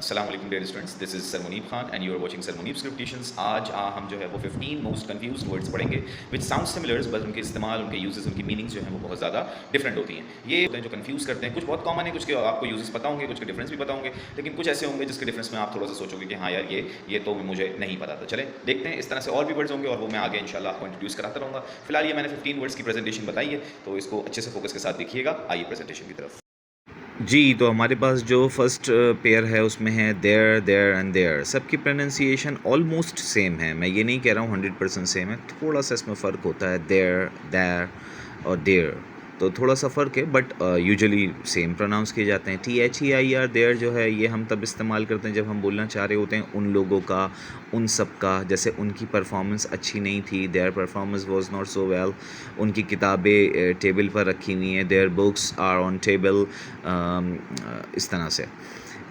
अस्सलाम वालेकुम dear students, this is sir Munib Khan and you are watching sir Munib script tuitions. आज हम जो है वो 15 मोस्ट कंफ्यूज्ड वर्ड्स पढ़ेंगे विच साउंड सिमिलर्स, बट उनके इस्तेमाल, उनके यूजेस, उनकी मीनिंग्स जो हैं वो बहुत ज़्यादा डिफरेंट होती हैं। ये होते हैं जो कंफ्यूज करते हैं। कुछ बहुत कॉमन है, कुछ के आपको यूजेस पता होंगे, कुछ के डिफरेंस भी पता होंगे, लेकिन कुछ ऐसे होंगे जिसके डिफरेंस में आप थोड़ा सा सोचोगे कि हाँ यार ये तो मुझे नहीं पता था। चलें देखते हैं, इस तरह से और भी वर्ड्स होंगे और वो मैं आगे इंशाल्लाह आपको इंट्रोड्यूस कराता रहूँगा। फिलहाल ये मैंने 15 वर्ड्स की प्रेजेंटेशन बताई है, तो इसको अच्छे से फोकस के साथ देखिएगा। आइए प्रेजेंटेशन की तरफ। जी, तो हमारे पास जो फर्स्ट पेयर है उसमें है देयर, देयर एंड देयर। सबकी प्रोनाउंसिएशन ऑलमोस्ट सेम है। मैं ये नहीं कह रहा हूँ 100% सेम है, थोड़ा सा इसमें फ़र्क होता है। देयर, देयर और देयर, तो थोड़ा सा फ़र्क है, बट यूजुअली सेम प्रोनाउंस किए जाते हैं। THEIR देयर जो है ये हम तब इस्तेमाल करते हैं जब हम बोलना चाह रहे होते हैं उन लोगों का, उन सब का। जैसे उनकी परफॉर्मेंस अच्छी नहीं थी, their performance was not so well. उनकी किताबें टेबल पर रखी हुई हैं, their books are on table. इस तरह से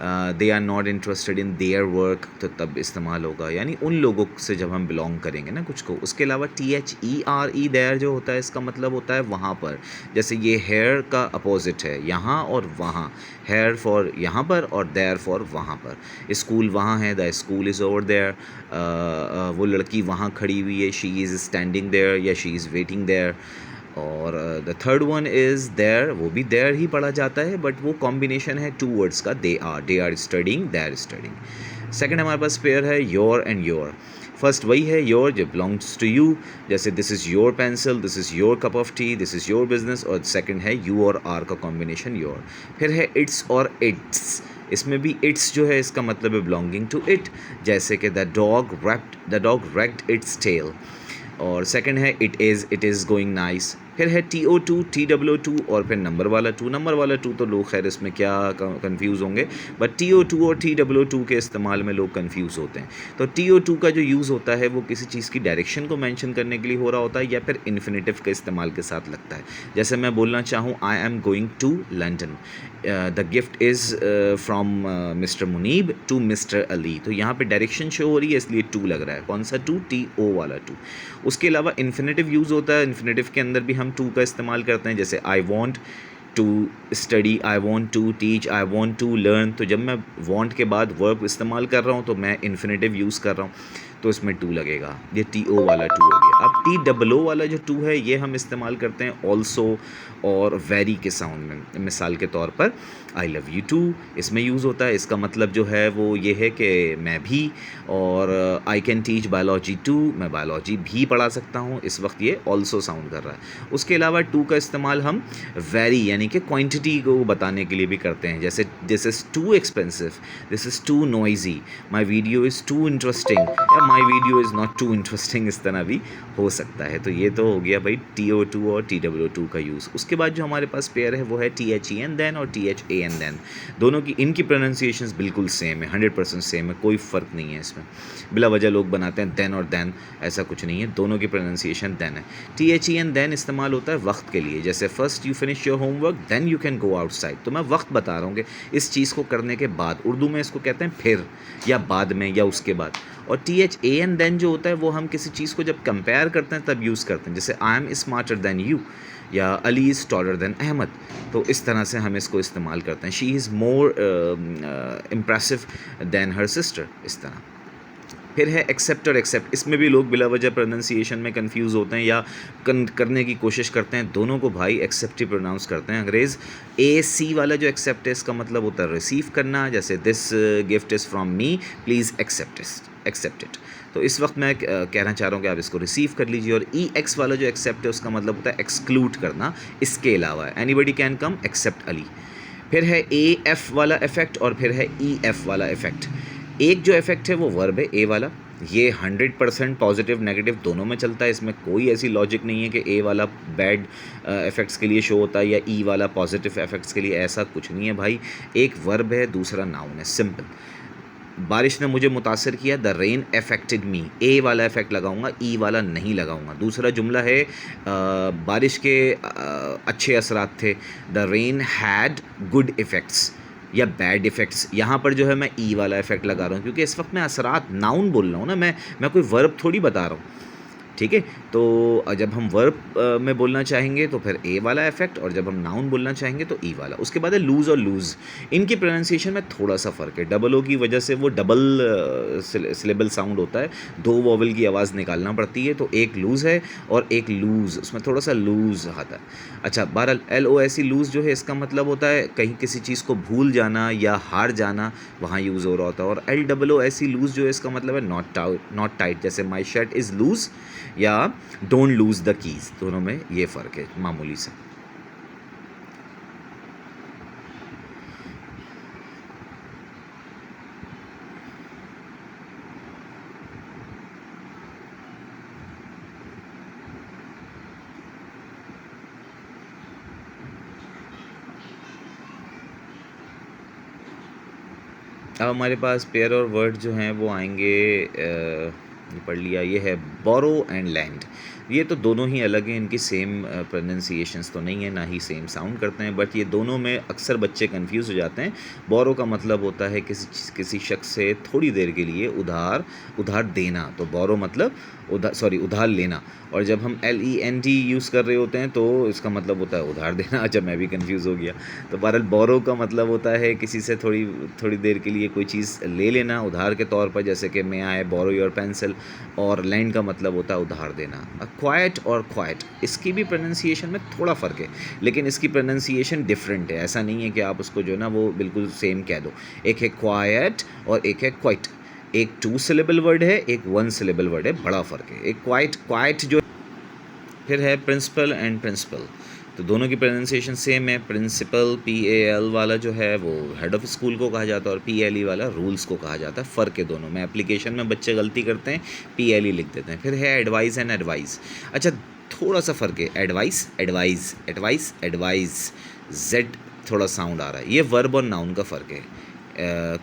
they are not interested in their work, तो तब इस्तेमाल होगा, यानी उन लोगों से जब हम बिलोंग करेंगे ना कुछ को। उसके अलावा THERE देयर जो होता है इसका मतलब होता है वहाँ पर। जैसे ये हेयर का अपोजिट है, यहाँ और वहाँ। हेयर फॉर यहाँ पर और देयर फॉर वहाँ पर। स्कूल वहाँ है, the school is over there. वो लड़की वहाँ खड़ी हुई है, शी इज़ स्टैंडिंग देयर या शी इज़ वेटिंग देयर। और the third one is there, वो भी देयर ही पढ़ा जाता है, बट वो कॉम्बिनेशन है टू वर्ड्स का, they are studying, they're studying. Second हमारे पास पेयर है योर एंड योर। फर्स्ट वही है योर जो बिलोंग्स टू यू, जैसे this is your pencil, this is your cup of tea, this is your business. और second है यू और आर का कॉम्बिनेशन योर। फिर है इट्स और इट्स। इसमें भी इट्स जो है इसका मतलब है बिलोंगिंग टू इट, जैसे कि the dog wrapped its tail. और सेकंड है इट इज़ गोइंग नाइस। फिर है TO2 TOO और फिर नंबर वाला टू तो लोग खैर इसमें क्या कंफ्यूज होंगे, बट TO2 और TOO के इस्तेमाल में लोग कंफ्यूज होते हैं। तो TO2 का जो यूज़ होता है वो किसी चीज़ की डायरेक्शन को मेंशन करने के लिए हो रहा होता है, या फिर इन्फिनेटिव के इस्तेमाल के साथ लगता है। जैसे मैं बोलना चाहूँ I am going to London, the gift is from mister Munib to mister Ali. तो यहाँ पे डायरेक्शन शो हो रही है, इसलिए टू लग रहा है। कौन सा टू? TO वाला टू। उसके अलावा इन्फिनेटिव यूज़ होता है, इन्फिनेटिव के अंदर भी हम टू का इस्तेमाल करते हैं। जैसे I want to study, I want to teach, I want to learn. तो जब मैं वॉन्ट के बाद वर्ब इस्तेमाल कर रहा हूँ तो मैं इन्फिनेटिव यूज़ कर रहा हूँ, तो इसमें टू लगेगा। ये TO वाला टू हो गया। अब TOO वाला जो टू है ये हम इस्तेमाल करते हैं ऑल्सो और वेरी के साउंड में। मिसाल के तौर पर आई लव यू टू इसमें यूज़ होता है, इसका मतलब जो है वो ये है कि मैं भी। और I can teach biology too, मैं बायोलॉजी भी पढ़ा सकता हूँ, इस वक्त ये ऑल्सो साउंड कर रहा है। उसके अलावा टू का इस्तेमाल हम वेरी यानी कि क्वांटिटी को बताने के लिए भी करते हैं। जैसे this is too expensive, this is too noisy, my video is too interesting, या my video is not too interesting, इस तरह भी हो सकता है। तो ये तो हो गया भाई TO2 और TOO का यूज़। उसके बाद जो हमारे पास पेयर है वो है THEN देन और THAN देन। दोनों की इनकी प्रोनाउंसिएशंस बिल्कुल सेम है, 100% सेम है, कोई फ़र्क नहीं है इसमें। बिला वजह लोग बनाते हैं देन और देन, ऐसा कुछ नहीं है, दोनों की प्रोनाउंसिएशन देन है। THEN देन इस्तेमाल होता है वक्त के लिए, जैसे first you finish your homework then you can go outside. तो मैं वक्त बता रहा हूँ कि इस चीज़ को करने के बाद, उर्दू में इसको कहते हैं फिर, या बाद में, या उसके बाद। और THAN देन जो होता है वो हम किसी चीज़ को जब कंपेयर करते हैं तब यूज़ करते हैं, जैसे I am smarter than you, या Ali is taller than Ahmed. तो इस तरह से हम इसको इस्तेमाल करते हैं। She is more impressive than her sister, इस तरह। फिर है एक्सेप्ट और एक्सेप्ट। इसमें भी लोग बिला वजह प्रोनाउंसिएशन में कंफ्यूज होते हैं या करने की कोशिश करते हैं। दोनों को भाई एक्सेप्ट ही प्रोनाउंस करते हैं। अंग्रेज़ AC वाला जो एक्सेप्ट है इसका मतलब होता है रिसीव करना, जैसे this gift is from me, please accept it. तो इस वक्त मैं कहना चाह रहा हूँ कि आप इसको रिसीव कर लीजिए। और EX वाला जो एक्सेप्ट है उसका मतलब होता है एक्सक्लूड करना, इसके अलावा anybody can come except Ali. फिर है AF वाला इफ़ेक्ट और फिर है EF वाला इफ़ेक्ट। एक जो इफ़ेक्ट है वो वर्ब है ए वाला, ये 100% पॉजिटिव नेगेटिव दोनों में चलता है। इसमें कोई ऐसी लॉजिक नहीं है कि ए वाला बैड इफ़ेक्ट्स के लिए शो होता है या ई वाला पॉजिटिव इफ़ेक्ट्स के लिए, ऐसा कुछ नहीं है भाई। एक वर्ब है, दूसरा नाउन है, सिंपल। बारिश ने मुझे मुतासर किया, द रेन अफेक्टेड मी, ए वाला इफ़ेक्ट लगाऊंगा, ई वाला नहीं लगाऊंगा। दूसरा जुमला है बारिश के अच्छे असरात थे, the rain had good effects या बैड इफ़ेक्ट्स। यहाँ पर जो है मैं वाला इफ़ेक्ट लगा रहा हूँ क्योंकि इस वक्त मैं असरात नाउन बोल रहा हूँ ना, मैं कोई वर्ब थोड़ी बता रहा हूँ। ठीक है। तो जब हम वर्ब में बोलना चाहेंगे तो फिर ए वाला इफेक्ट, और जब हम नाउन बोलना चाहेंगे तो ई वाला। उसके बाद है लूज़ और लूज़। इनकी प्रोनाउंसिएशन में थोड़ा सा फ़र्क है। डबल ओ की वजह से वो डबल सिलेबल साउंड होता है, दो वॉवल की आवाज़ निकालना पड़ती है, तो एक लूज़ है और एक लूज़, उसमें थोड़ा सा लूज़ आता है। अच्छा, बहरहाल L O S E loose जो है इसका मतलब होता है कहीं किसी चीज़ को भूल जाना या हार जाना, वहाँ यूज़ हो रहा होता है। और L double O S E loose जो है इसका मतलब है नॉट टाइट, जैसे माई शर्ट इज़ लूज़ या डोंट लूज़ द कीज़। दोनों में ये फ़र्क है मामूली से। अब हमारे पास पेयर और वर्ड जो हैं वो आएंगे, ये पढ़ लिया, ये है बोरो एंड लैंड। ये तो दोनों ही अलग हैं, इनकी सेम प्रोनाउंसिएशंस तो नहीं है, ना ही सेम साउंड करते हैं, बट ये दोनों में अक्सर बच्चे कंफ्यूज हो जाते हैं। बोरो का मतलब होता है किसी शख्स से थोड़ी देर के लिए उधार देना, तो बोरो मतलब उधार लेना। और जब हम LEND यूज़ कर रहे होते हैं तो इसका मतलब होता है उधार देना। अच्छा, मैं भी कंफ्यूज हो गया। तो बहरहाल बोरो का मतलब होता है किसी से थोड़ी देर के लिए कोई चीज़ ले लेना उधार के तौर पर, जैसे कि मैं आई बोरो योर पेंसिल। और लैंड का मतलब होता है उधार देना। क्वाइट और क्वाइट, इसकी भी प्रोनाउंसिएशन में थोड़ा फ़र्क है, लेकिन इसकी प्रोनाउंसिएशन डिफरेंट है। ऐसा नहीं है कि आप उसको जो है ना वो बिल्कुल सेम कह दो। एक है क्वाइट और एक है क्वाइट। एक 2 सिलेबल वर्ड है, एक 1 सिलेबल वर्ड है, बड़ा फ़र्क है। एक क्वाइट जो, फिर है प्रिंसिपल एंड प्रिंसिपल। तो दोनों की प्रोनाउंसिएशन सेम है। प्रिंसिपल PAL वाला जो है वो हेड ऑफ़ स्कूल को कहा जाता है, और PLE वाला रूल्स को कहा जाता है। फ़र्क है दोनों में। एप्लीकेशन में बच्चे गलती करते हैं, PLE लिख देते हैं। फिर है एडवाइस एंड एडवाइस। अच्छा, थोड़ा सा फ़र्क है। एडवाइस जेड थोड़ा साउंड आ रहा है। ये वर्ब और नाउन का फ़र्क है।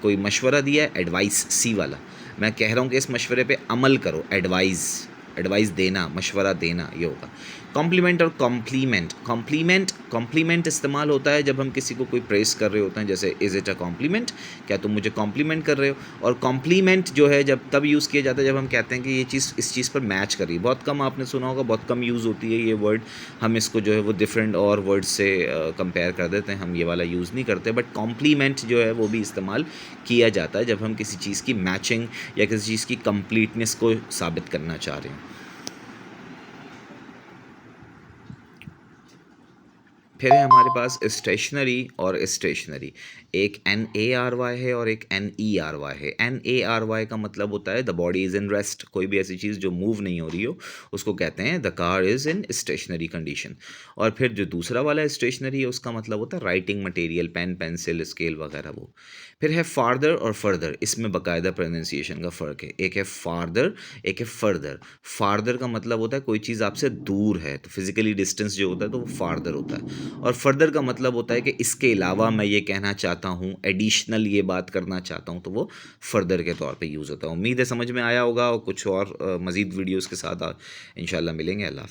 कोई मशवरा दिया है, एडवाइस सी वाला, मैं कह रहा हूँ कि इस मशवरे पे अमल करो। एडवाइस देना, मशवरा देना, ये होगा। कॉम्प्लीमेंट और कॉम्प्लीमेंट इस्तेमाल होता है जब हम किसी को कोई प्रेस कर रहे होते हैं, जैसे इज़ इट अ कॉम्प्लीमेंट, क्या तुम मुझे कॉम्प्लीमेंट कर रहे हो। और कॉम्प्लीमेंट जो है जब तब यूज़ किया जाता है जब हम कहते हैं कि ये चीज़ इस चीज़ पर मैच कर रही है। बहुत कम आपने सुना होगा, बहुत कम यूज़ होती है ये वर्ड। हम इसको जो है वो डिफरेंट और वर्ड से कंपेयर कर देते हैं, हम ये वाला यूज़ नहीं करते। बट कॉम्प्लीमेंट जो है वो भी इस्तेमाल किया जाता है जब हम किसी चीज़ की मैचिंग या किसी चीज़ की कंप्लीटनेस को साबित करना चाह रहे हैं। फिर है हमारे पास स्टेशनरी और स्टेशनरी। एक NARY है और एक NERY है। NARY का मतलब होता है the body is in rest. कोई भी ऐसी चीज़ जो मूव नहीं हो रही हो उसको कहते हैं the car is in stationary condition. और फिर जो दूसरा वाला स्टेशनरी है उसका मतलब होता है writing material, pen, pencil, scale वगैरह वो। फिर है फार्दर और फर्दर। इसमें बाकायदा प्रोनाउंसिएशन का फ़र्क है। एक है फार्दर, एक है फर्दर। फार्दर का मतलब होता है कोई चीज़ आपसे दूर है, तो फिजिकली डिस्टेंस जो होता है तो वो फार्दर होता है। और फर्दर का मतलब होता है कि इसके अलावा मैं ये कहना चाहता हूँ, एडिशनल ये बात करना चाहता हूँ, तो वो फर्दर के तौर पे यूज़ होता है। उम्मीद है समझ में आया होगा, और कुछ और मज़ीद वीडियोज़ के साथ इंशाल्लाह मिलेंगे। अल्लाह।